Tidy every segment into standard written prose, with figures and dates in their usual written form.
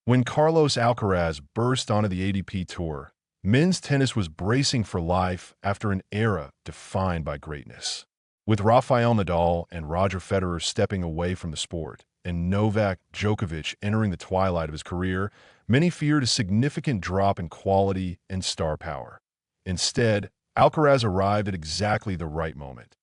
When Carlos Alcaraz burst onto the ADP Tour, men's tennis was bracing for life after an era defined by greatness. With Rafael Nadal and Roger Federer stepping away from the sport, and Novak Djokovic entering the twilight of his career, many feared a significant drop in quality and star power. Instead, Alcaraz arrived at exactly the right moment.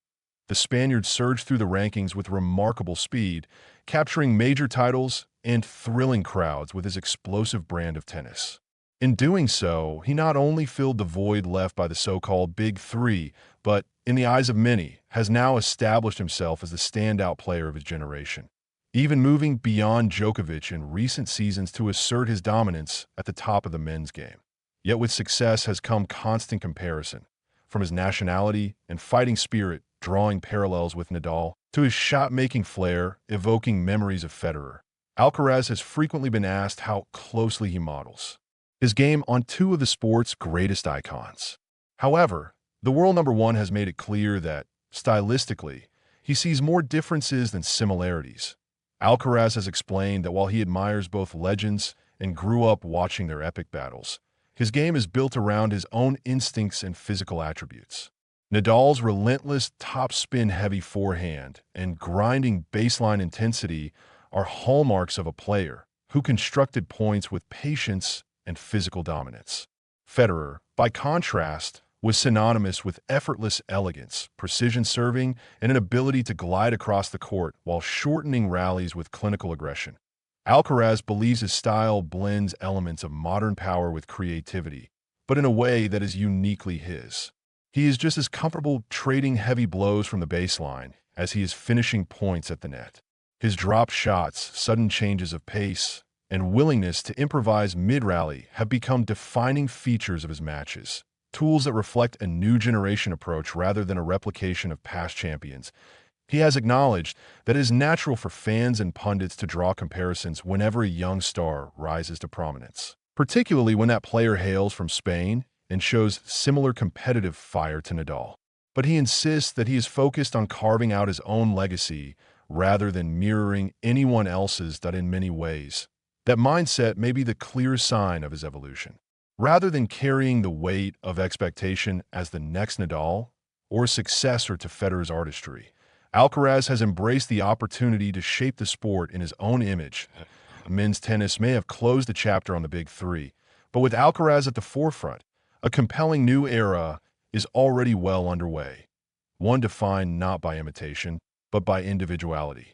The Spaniard surged through the rankings with remarkable speed, capturing major titles and thrilling crowds with his explosive brand of tennis. In doing so, he not only filled the void left by the so-called Big Three, but, in the eyes of many, has now established himself as the standout player of his generation, even moving beyond Djokovic in recent seasons to assert his dominance at the top of the men's game. Yet with success has come constant comparison, from his nationality and fighting spirit drawing parallels with Nadal, to his shot-making flair evoking memories of Federer. Alcaraz has frequently been asked how closely he models his game on two of the sport's greatest icons. However, the world number one has made it clear that, stylistically, he sees more differences than similarities. Alcaraz has explained that while he admires both legends and grew up watching their epic battles, his game is built around his own instincts and physical attributes. Nadal's relentless topspin-heavy forehand and grinding baseline intensity are hallmarks of a player who constructed points with patience and physical dominance. Federer, by contrast, was synonymous with effortless elegance, precision serving, and an ability to glide across the court while shortening rallies with clinical aggression. Alcaraz believes his style blends elements of modern power with creativity, but in a way that is uniquely his. He is just as comfortable trading heavy blows from the baseline as he is finishing points at the net. His drop shots, sudden changes of pace, and willingness to improvise mid-rally have become defining features of his matches, tools that reflect a new generation approach rather than a replication of past champions. He has acknowledged that it is natural for fans and pundits to draw comparisons whenever a young star rises to prominence, particularly when that player hails from Spain and shows similar competitive fire to Nadal. But he insists that he is focused on carving out his own legacy rather than mirroring anyone else's. That in many ways, that mindset may be the clear sign of his evolution. Rather than carrying the weight of expectation as the next Nadal or successor to Federer's artistry, Alcaraz has embraced the opportunity to shape the sport in his own image. Men's tennis may have closed the chapter on the Big Three, but with Alcaraz at the forefront, a compelling new era is already well underway, one defined not by imitation, but by individuality.